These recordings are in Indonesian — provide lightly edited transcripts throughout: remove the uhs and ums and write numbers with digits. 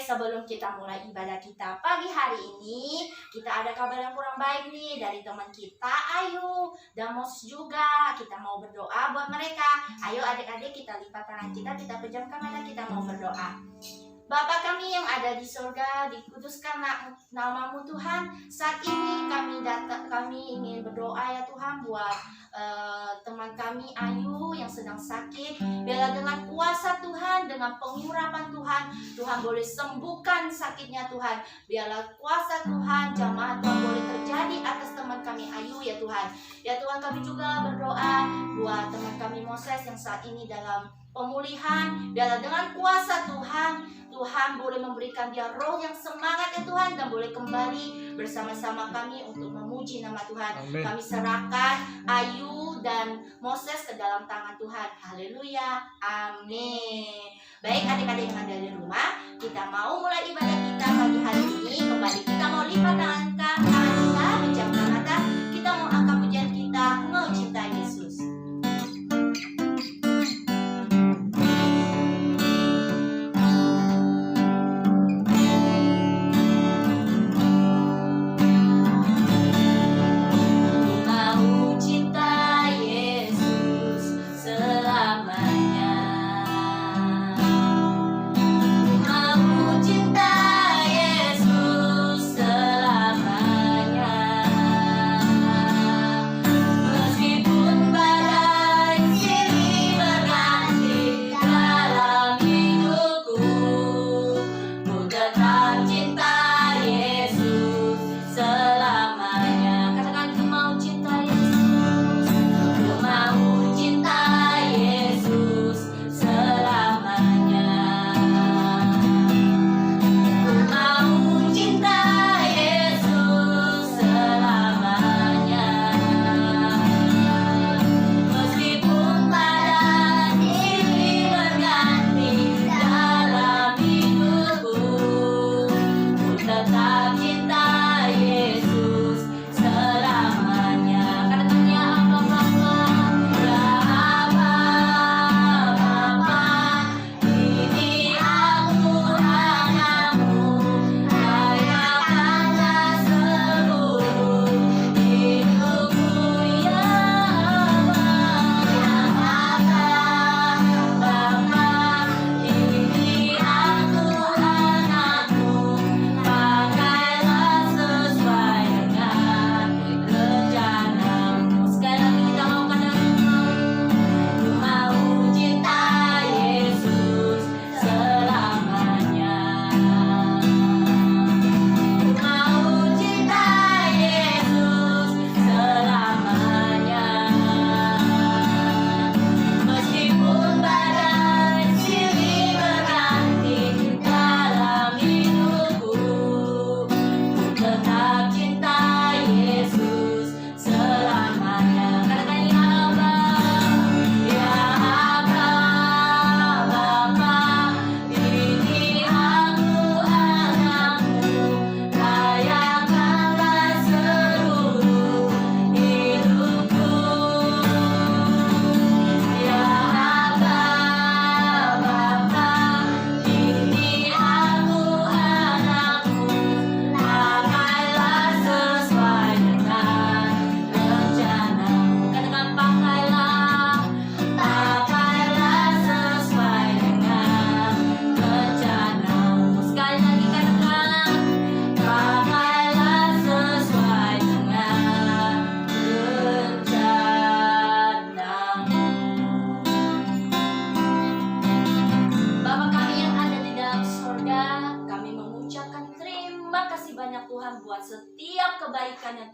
sebelum kita mulai ibadah kita pagi hari ini, kita ada kabar yang kurang baik nih dari teman kita Ayu dan Mos juga. Kita mau berdoa buat mereka. Ayo adik-adik, kita lipat tangan kita pejamkan mata, kita mau berdoa. Bapa kami yang ada di surga, dikuduskan namamu Tuhan. Saat ini kami ingin berdoa ya Tuhan buat teman kami Ayu yang sedang sakit. Biarlah dengan kuasa Tuhan, dengan pengurapan Tuhan, Tuhan boleh sembuhkan sakitnya Tuhan. Biarlah kuasa Tuhan, jamaah Tuhan boleh terjadi atas teman kami Ayu ya Tuhan. Ya Tuhan, kami juga berdoa buat teman kami Moses yang saat ini dalam pemulihan. Biarlah dengan kuasa Tuhan, Tuhan boleh memberikan dia roh yang semangat ya Tuhan, dan boleh kembali bersama-sama kami untuk memuji nama Tuhan. Amen. Kami serahkan Ayu dan Moses ke dalam tangan Tuhan. Haleluya. Amin. Baik adik-adik yang ada di rumah, kita mau mulai ibadah kita pagi hari ini. Kembali kita mau lipat tangan kita, pejamkan mata, kita mau angkat pujian kita, mau cinta Yesus.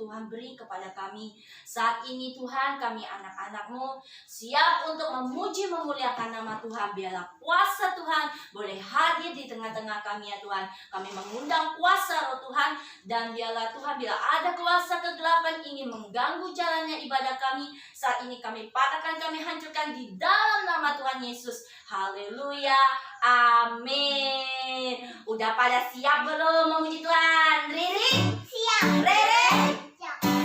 Tuhan beri kepada kami. Saat ini Tuhan, kami anak-anak-Mu siap untuk memuji memuliakan nama Tuhan. Biarlah kuasa Tuhan boleh hadir di tengah-tengah kami ya Tuhan. Kami mengundang kuasa Roh Tuhan, dan biarlah Tuhan, bila ada kuasa kegelapan ingin mengganggu jalannya ibadah kami, saat ini kami patahkan, kami hancurkan di dalam nama Tuhan Yesus. Haleluya. Amin. Udah pada siap belum memuji Tuhan? Riri? Siap. Rere?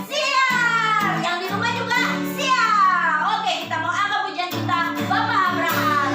Siap. Yang di rumah juga siap. Oke, kita mau angkat pujian kita, Bapak Abraham.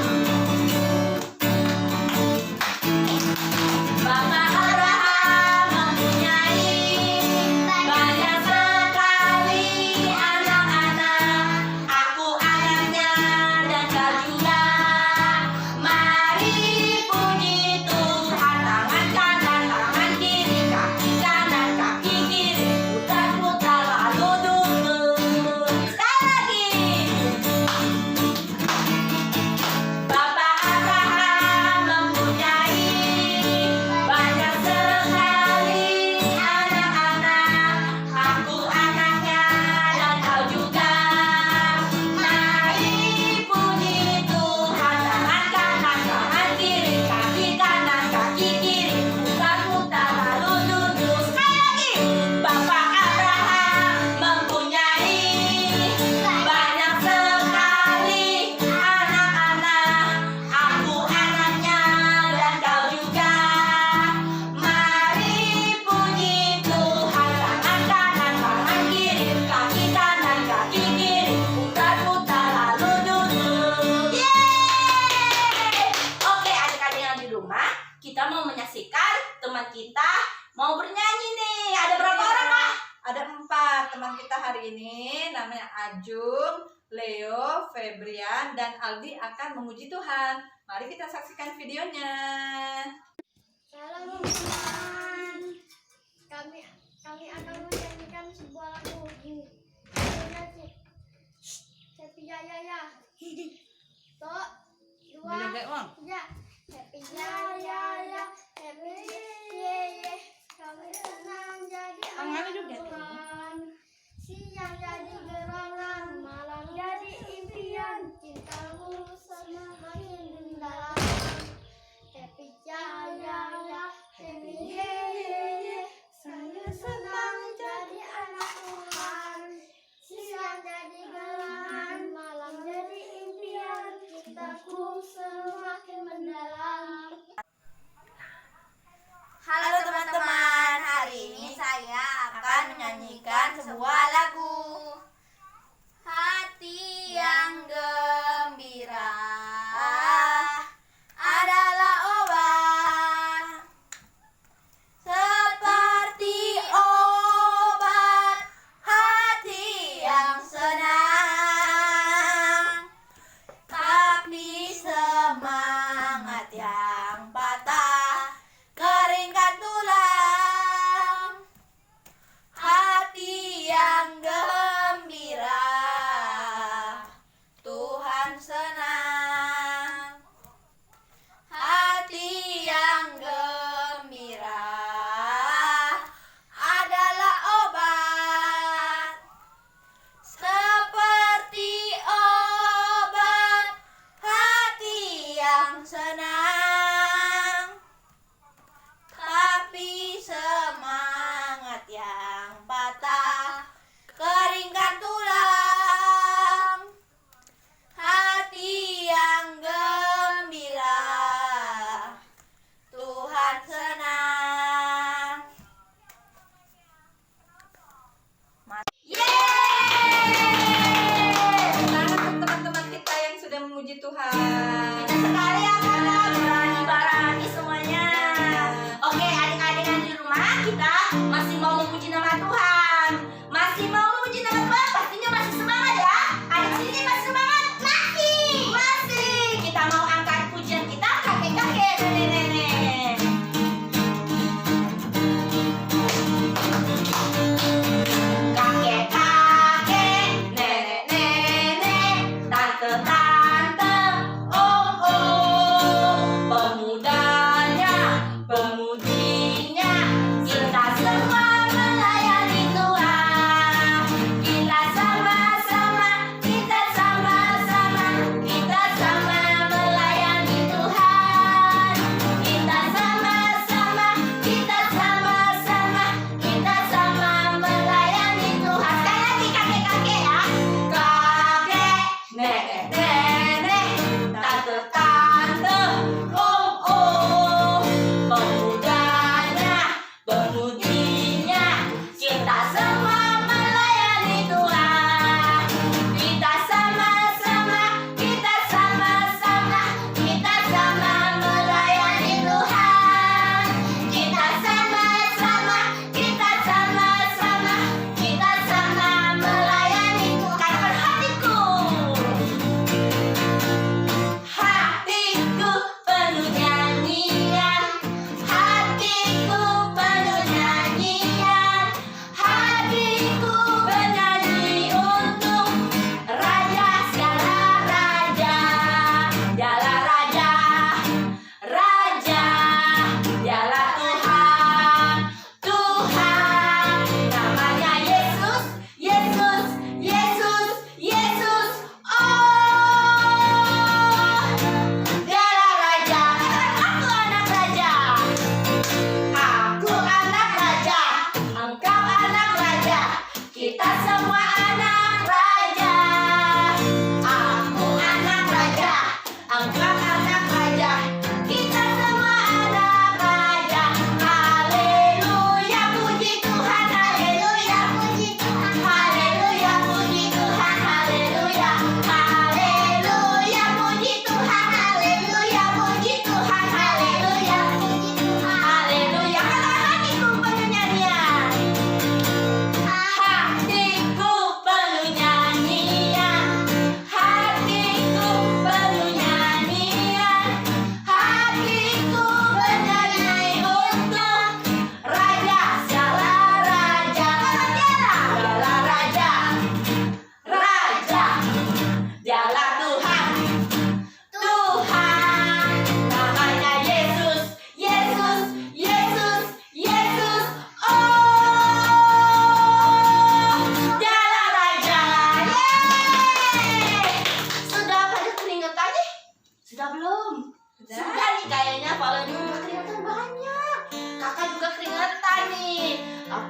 Ajung, Leo, Febrian, dan Aldi akan memuji Tuhan. Mari kita saksikan videonya. Shalom teman, kami akan menyanyikan sebuah lagu ini. Happy ya ya ya. Tok, dua, tiga. Happy ya ya ya. Happy ye ye. Kami senang jadi anak Tuhan. Siang jadi gerangan, malam jadi impian. Cintamu semakin mendalam. Happy ya ya ya, happy ye ye ye. Saya senang jadi anak Tuhan. Siang jadi gerangan, malam jadi impian. Cintaku semakin mendalam. Halo teman-teman, hari ini saya akan menyanyikan sebuah lagu. Hati yang gembira adalah obat, seperti obat hati yang senang. Tapi semangat yang patah keringkan tulang. Hati yang gembira Tuhan senang. Hati yang gembira adalah obat, seperti obat hati yang senang. Tapi semangat yang patah keringkan tulang. Hati yang gembira Tuhan senang. Selamat untuk teman-teman kita yang sudah memuji Tuhan. Kita sekali akan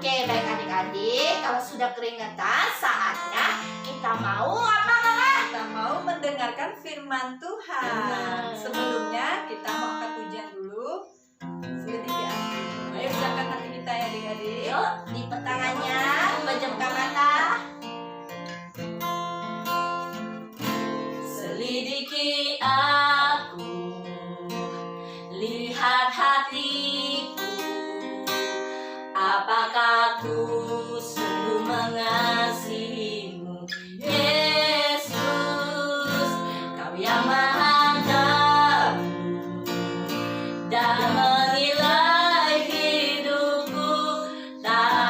Oke, baik adik-adik, kalau sudah keringetan, saatnya kita mau apa, Kakak? Kita mau mendengarkan firman Tuhan. Sebelumnya kita mau angkat pujian dulu. Selidiki hati. Ayo siapkan hati kita ya adik-adik. Yuk, lipat tangannya, pejamkan mata. Selidiki aku, lihat hatiku, apakah ku sungguh mengasihimu, Yesus, Kau yang Maha Tahu dan menilai hidupku, tak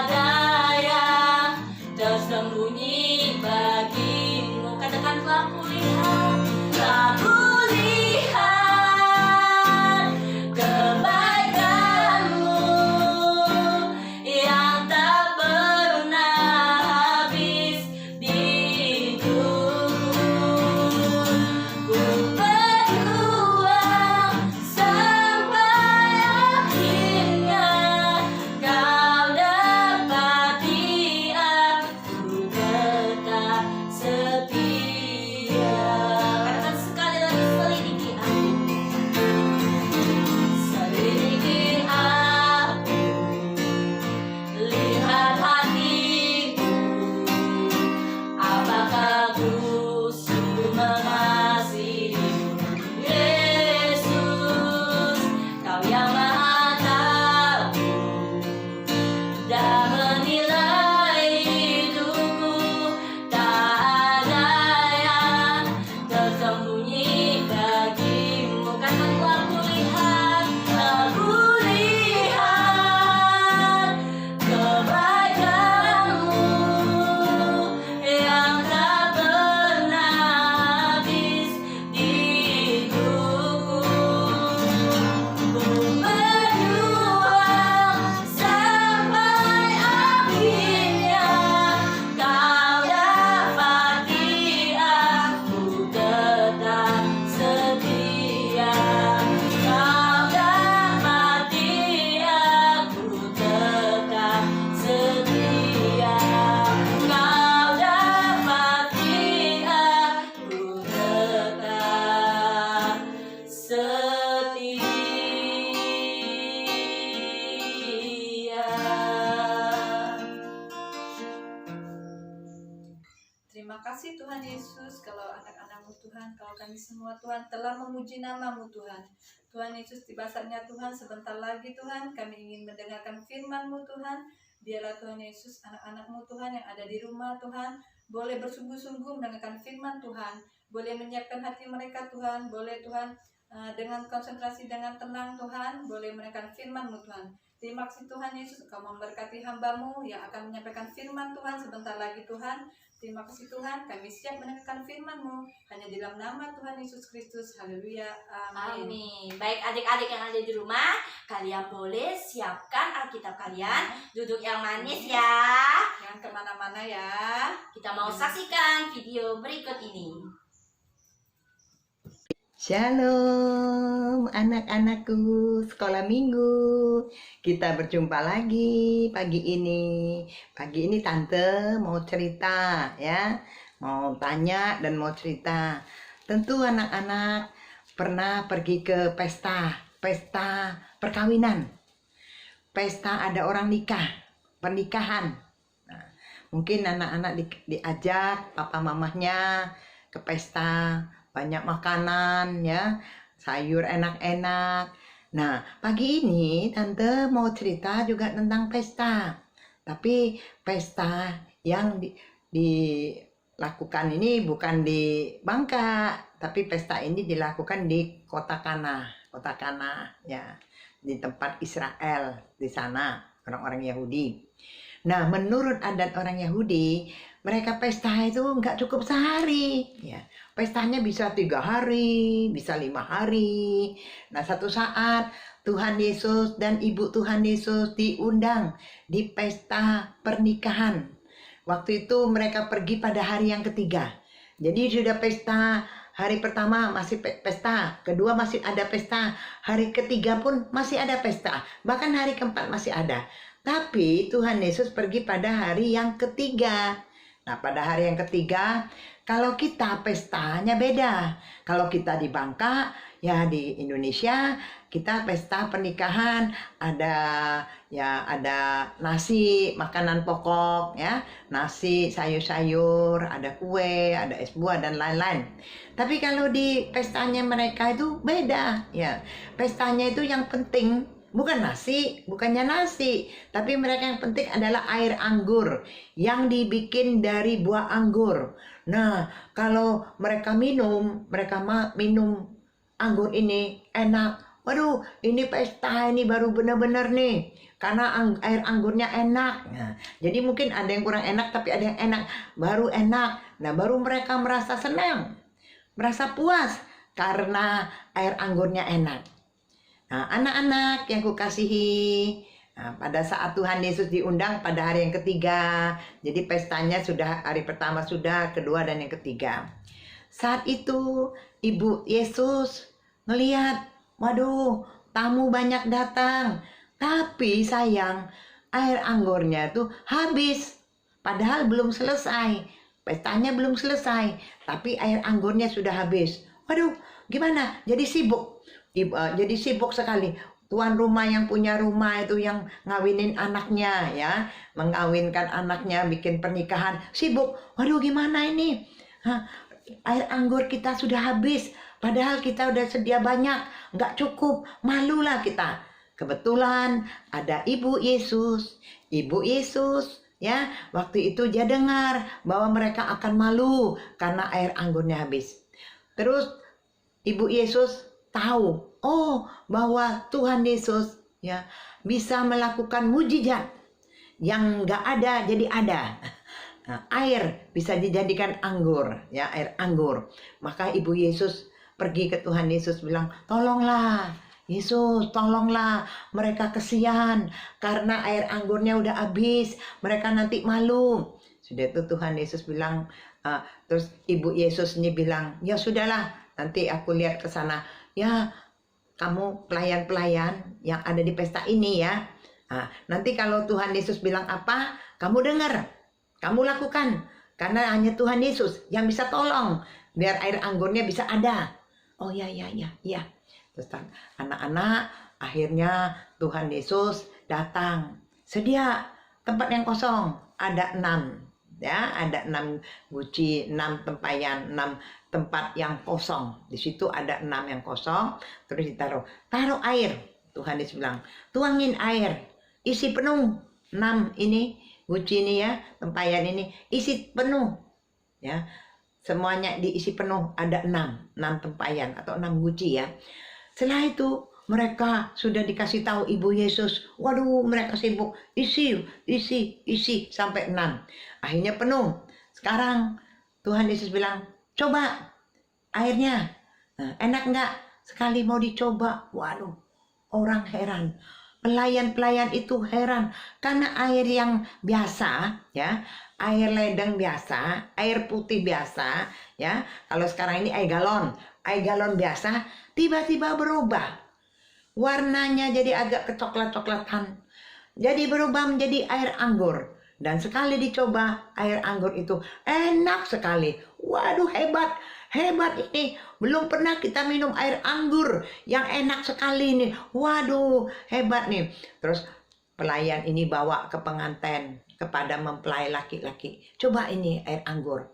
ada yang tersembunyi bagimu. Katakan, telah kulihat kebaikanmu yang tak pernah habis di hidupku. Ku berjuang sampai akhirnya Kau dapati aku tetap setia. Katakan sekali lagi, selidiki aku. Selidiki aku, lihat hatiku, apakah ku sungguh mengasihimu, Yesus, Kau yang Maha Tahu dan menilai hidupku, tak ada yang tersembunyi bagimu. Katakan, telah kulihat kebaikanmu yang tak pernah habis di hidupku. Ku berjuang sampai akhirnya Kau dapati aku tetap setia. Kau dapati aku tetap setia. Kau dapati aku tetap setia. Terima kasih Tuhan Yesus, kalau anak-anak-Mu Tuhan, kalau kami semua Tuhan telah memuji nama-Mu Tuhan. Tuhan Yesus, tiba saatnya Tuhan, sebentar lagi Tuhan, kami ingin mendengarkan firman-Mu Tuhan. Biarlah Tuhan Yesus, anak-anak-Mu Tuhan yang ada di rumah Tuhan, boleh bersungguh-sungguh mendengarkan firman Tuhan, boleh menyiapkan hati mereka Tuhan, boleh Tuhan dengan konsentrasi, dengan tenang Tuhan, boleh mendengarkan firman-Mu Tuhan. Terima kasih Tuhan Yesus, Kau memberkati hamba-Mu yang akan menyampaikan firman Tuhan sebentar lagi Tuhan. Terima kasih Tuhan, kami siap mendengarkan firman-Mu hanya di dalam nama Tuhan Yesus Kristus. Haleluya. Amin. Amin. Baik adik-adik yang ada di rumah, kalian boleh siapkan Alkitab kalian, duduk yang manis ya. Jangan kemana-mana ya. Kita mau saksikan video berikut ini. Shalom anak-anakku sekolah minggu. Kita berjumpa lagi pagi ini. Pagi ini tante mau cerita ya. Mau tanya dan mau cerita. Tentu anak-anak pernah pergi ke pesta perkawinan. Pesta ada orang nikah, pernikahan. Nah, mungkin anak-anak diajak papa mamahnya ke pesta. Banyak makanan ya, sayur enak-enak. Nah, pagi ini tante mau cerita juga tentang pesta. Tapi pesta yang dilakukan ini bukan di Bangka, tapi pesta ini dilakukan di Kota Kana ya, di tempat Israel di sana, orang-orang Yahudi. Nah, menurut adat orang Yahudi, mereka pesta itu nggak cukup sehari ya. Pestanya bisa 3 hari, bisa 5 hari. Nah, satu saat Tuhan Yesus dan Ibu Tuhan Yesus diundang di pesta pernikahan. Waktu itu mereka pergi pada hari yang ketiga. Jadi sudah pesta, hari pertama masih pesta, kedua masih ada pesta, hari ketiga pun masih ada pesta, bahkan hari keempat masih ada. Tapi Tuhan Yesus pergi pada hari yang ketiga. Nah, pada hari yang ketiga, kalau kita pestanya beda. Kalau kita di Bangka, ya di Indonesia, kita pesta pernikahan ada nasi, makanan pokok ya, nasi, sayur-sayur, ada kue, ada es buah dan lain-lain. Tapi kalau di pestanya mereka itu beda ya. Pestanya itu yang penting bukan nasi, bukannya nasi, tapi mereka yang penting adalah air anggur yang dibikin dari buah anggur. Nah, kalau mereka minum anggur ini enak. Waduh, ini pesta ini baru benar-benar nih, karena air anggurnya enak. Nah, jadi mungkin ada yang kurang enak, tapi ada yang enak, baru enak. Nah, baru mereka merasa senang, merasa puas karena air anggurnya enak. Nah, anak-anak yang kukasihi, pada saat Tuhan Yesus diundang pada hari yang ketiga, jadi pestanya sudah hari pertama sudah, kedua dan yang ketiga. Saat itu Ibu Yesus ngelihat, waduh, tamu banyak datang, tapi sayang air anggurnya tuh habis, padahal belum selesai, pestanya belum selesai, tapi air anggurnya sudah habis. Waduh, gimana? Jadi sibuk sekali. Tuan rumah yang punya rumah itu yang ngawinin anaknya ya, mengawinkan anaknya, bikin pernikahan, sibuk. Waduh, gimana ini? Air anggur kita sudah habis, padahal kita udah sedia banyak, nggak cukup, malulah kita. Kebetulan ada Ibu Yesus ya, waktu itu dia dengar bahwa mereka akan malu karena air anggurnya habis. Terus Ibu Yesus tahu, bahwa Tuhan Yesus ya bisa melakukan mujizat yang nggak ada jadi ada. Nah, air bisa dijadikan anggur, ya, air anggur. Maka Ibu Yesus pergi ke Tuhan Yesus bilang, tolonglah Yesus, tolonglah, mereka kesian karena air anggurnya udah habis, mereka nanti malu. Sudah itu Tuhan Yesus bilang, terus Ibu Yesus ini bilang, ya sudahlah, nanti aku lihat ke sana. Ya, kamu pelayan-pelayan yang ada di pesta ini ya. Nanti kalau Tuhan Yesus bilang apa, kamu dengar, kamu lakukan. Karena hanya Tuhan Yesus yang bisa tolong, biar air anggurnya bisa ada. Oh ya. Terus anak-anak, akhirnya Tuhan Yesus datang. Sedia tempat yang kosong, ada 6. Ya, ada 6 guci, 6 tempayan, 6 tempat yang kosong. Di situ ada 6 yang kosong, terus taruh air. Tuhan Yesus bilang, tuangin air, isi penuh 6 ini, guci ini ya, tempayan ini, isi penuh. Ya, semuanya diisi penuh, ada 6 tempayan atau 6 guci ya. Setelah itu mereka sudah dikasih tahu Ibu Yesus, waduh, mereka sibuk, isi sampai 6. Akhirnya penuh. Sekarang Tuhan Yesus bilang, coba airnya, enak nggak? Sekali mau dicoba, waduh, orang heran. Pelayan-pelayan itu heran karena air yang biasa, ya, air ledeng biasa, air putih biasa, ya. Kalau sekarang ini air galon biasa, tiba-tiba berubah. Warnanya jadi agak kecoklat-coklatan. Jadi berubah menjadi air anggur. Dan sekali dicoba, air anggur itu enak sekali. Waduh, hebat ini. Belum pernah kita minum air anggur yang enak sekali nih. Waduh, hebat nih. Terus pelayan ini bawa ke pengantin kepada mempelai laki-laki. Coba ini air anggur.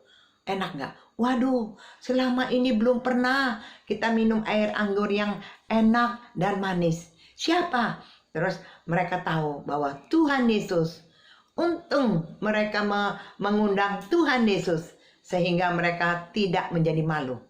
Enak nggak? Waduh, selama ini belum pernah kita minum air anggur yang enak dan manis. Siapa? Terus mereka tahu bahwa Tuhan Yesus. Untung mereka mengundang Tuhan Yesus sehingga mereka tidak menjadi malu.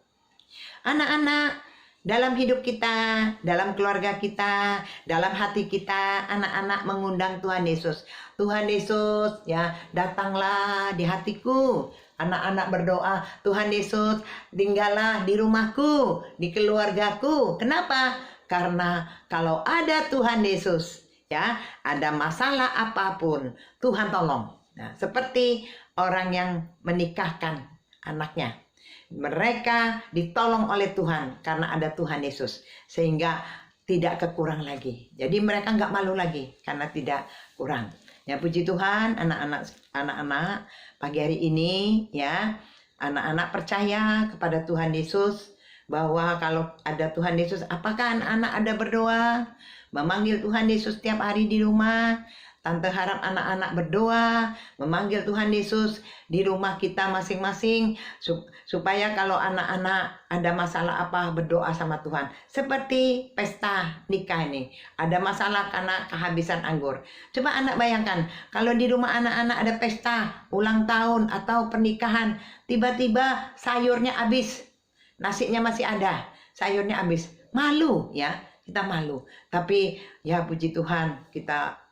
Anak-anak, dalam hidup kita, dalam keluarga kita, dalam hati kita, anak-anak mengundang Tuhan Yesus. Tuhan Yesus, ya, datanglah di hatiku. Anak-anak berdoa, Tuhan Yesus, tinggallah di rumahku, di keluargaku. Kenapa? Karena kalau ada Tuhan Yesus, ya, ada masalah apapun, Tuhan tolong. Nah, seperti orang yang menikahkan anaknya. Mereka ditolong oleh Tuhan karena ada Tuhan Yesus. Sehingga tidak kekurang lagi. Jadi mereka nggak malu lagi karena tidak kurang. Ya puji Tuhan, anak-anak pagi hari ini ya, anak-anak percaya kepada Tuhan Yesus bahwa kalau ada Tuhan Yesus, apakah anak-anak ada berdoa, memanggil Tuhan Yesus setiap hari di rumah? Tante harap anak-anak berdoa, memanggil Tuhan Yesus di rumah kita masing-masing, supaya kalau anak-anak ada masalah apa, berdoa sama Tuhan. Seperti pesta nikah ini, ada masalah karena kehabisan anggur. Coba anak bayangkan, kalau di rumah anak-anak ada pesta, ulang tahun atau pernikahan, tiba-tiba sayurnya habis, nasinya masih ada, sayurnya habis. Malu ya, kita malu. Tapi ya puji Tuhan, kita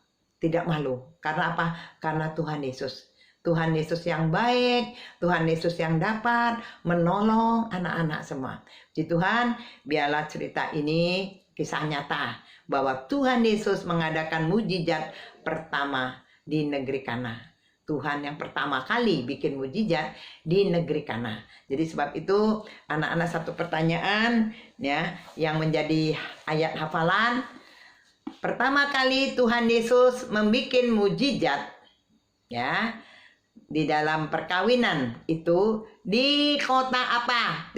tidak malu. Karena apa? Karena Tuhan Yesus. Tuhan Yesus yang baik, Tuhan Yesus yang dapat menolong anak-anak semua. Puji Tuhan, biarlah cerita ini kisah nyata bahwa Tuhan Yesus mengadakan mujizat pertama di negeri Kana. Tuhan yang pertama kali bikin mujizat di negeri Kana. Jadi sebab itu anak-anak satu pertanyaan ya yang menjadi ayat hafalan. Pertama kali Tuhan Yesus membuat mujizat ya di dalam perkawinan itu di kota apa?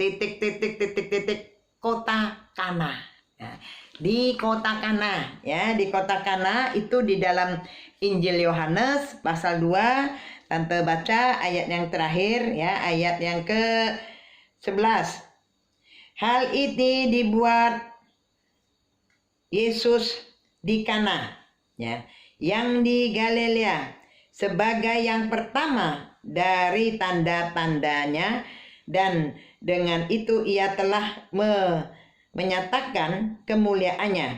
Kota Kana. Ya. Di kota Kana ya, di kota Kana itu di dalam Injil Yohanes pasal 2, Tante baca ayat yang terakhir ya, ayat yang ke-11. Hal ini dibuat Yesus di Kana ya, yang di Galilea sebagai yang pertama dari tanda-tandanya, dan dengan itu ia telah menyatakan kemuliaannya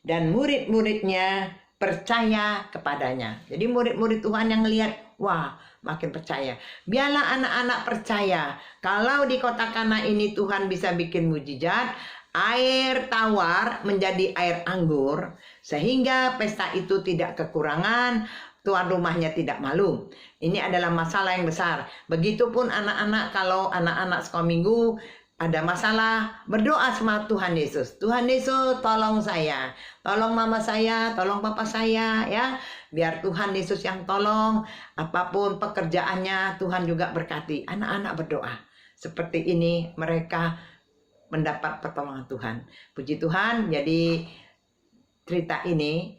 dan murid-muridnya percaya kepadanya. Jadi murid-murid Tuhan yang lihat, wah makin percaya. Biarlah anak-anak percaya kalau di kota Kana ini Tuhan bisa bikin mujizat, air tawar menjadi air anggur, sehingga pesta itu tidak kekurangan, tuan rumahnya tidak malu. Ini adalah masalah yang besar. Begitupun anak-anak, kalau anak-anak sekolah minggu ada masalah, berdoa sama Tuhan Yesus. Tuhan Yesus tolong saya, tolong mama saya, tolong papa saya ya. Biar Tuhan Yesus yang tolong, apapun pekerjaannya Tuhan juga berkati. Anak-anak berdoa. Seperti ini mereka mendapat pertolongan Tuhan. Puji Tuhan, jadi cerita ini,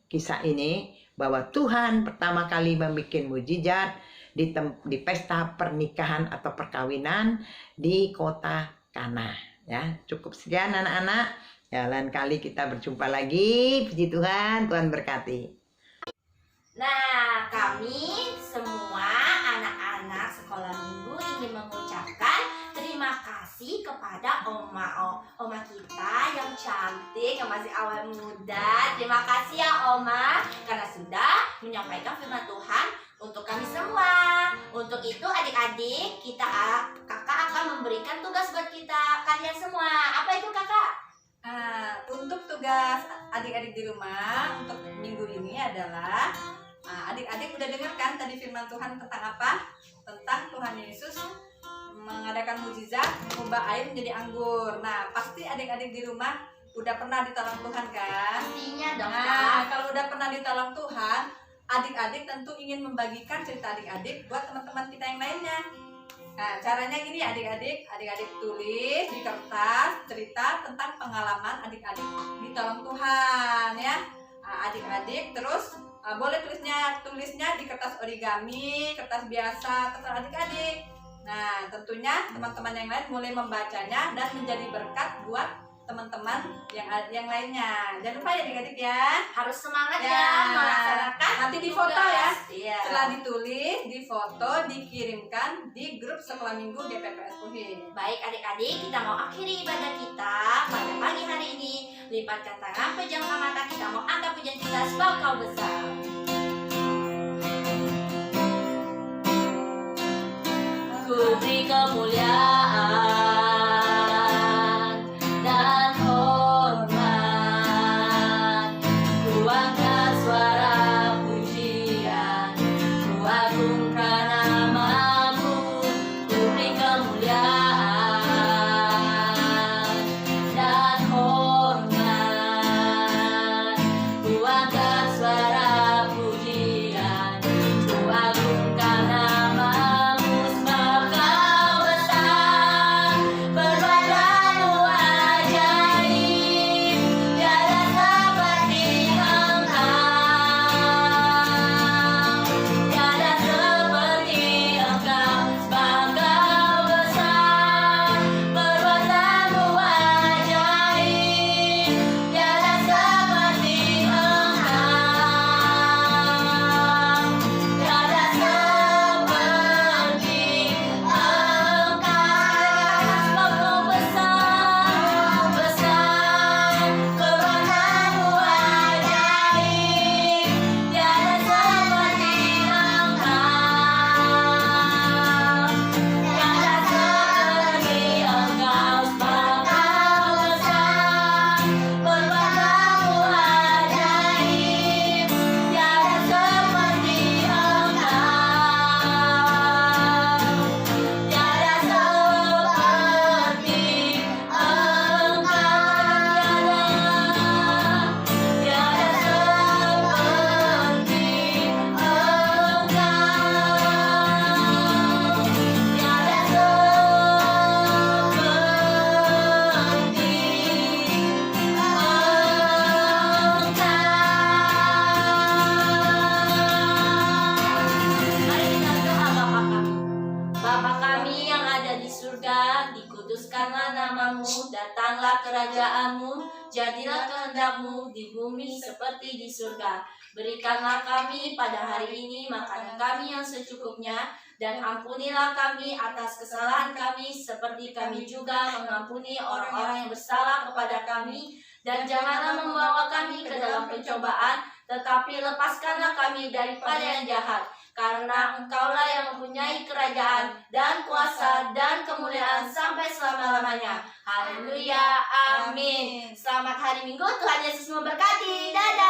kisah ini, bahwa Tuhan pertama kali membuat mujizat di pesta pernikahan atau perkawinan di kota Kana. Ya, cukup sekian anak-anak. Ya, lain kali kita berjumpa lagi. Puji Tuhan, Tuhan berkati. Nah, kami semua anak-anak sekolah minggu ingin mengucapkan terima kasih kepada oma kita yang cantik, yang masih awal muda. Terima kasih ya Oma, karena sudah menyampaikan firman Tuhan untuk kami semua. Untuk itu adik-adik, kakak akan memberikan tugas buat kalian semua. Apa itu kakak? Untuk tugas adik-adik di rumah untuk minggu ini adalah adik-adik udah dengar kan tadi firman Tuhan tentang apa? Tentang Tuhan Yesus mengadakan mujizat mengubah air menjadi anggur. Nah, pasti adik-adik di rumah udah pernah ditolong Tuhan kan? Pastinya dong. Nah, kalau udah pernah ditolong Tuhan, adik-adik tentu ingin membagikan cerita adik-adik buat teman-teman kita yang lainnya. Nah, caranya gini adik-adik tulis di kertas cerita tentang pengalaman adik-adik ditolong Tuhan ya. Adik-adik terus boleh tulisnya di kertas origami, kertas biasa, terserah adik-adik. Nah, tentunya teman-teman yang lain mulai membacanya dan menjadi berkat buat teman-teman yang lainnya. Jangan lupa ya adik-adik ya, harus semangat ya melaksanakan. Nanti difoto ya. Iya. Setelah ditulis, difoto, dikirimkan di grup sekolah minggu DPPS UHI. Baik adik-adik, kita mau akhiri ibadah kita pada pagi hari ini. Lipatkan tangan, pejamkan mata, kita mau angkat pujian kita sebab Kau besar. Ku beri kemuliaan dan hormat, ku angkat suara pujian, ku agungkan namamu. Ku beri kemuliaan dan hormat, kerajaan-Mu, jadilah kehendak-Mu di bumi seperti di surga. Berikanlah kami pada hari ini makanan kami yang secukupnya, dan ampunilah kami atas kesalahan kami seperti kami juga mengampuni orang-orang yang bersalah kepada kami. Dan janganlah membawa kami ke dalam pencobaan, tetapi lepaskanlah kami daripada yang jahat. Karena Engkaulah yang mempunyai kerajaan dan kuasa dan kemuliaan sampai selama-lamanya. Haleluya, amin. Selamat hari Minggu, Tuhan Yesus memberkati. Dadah.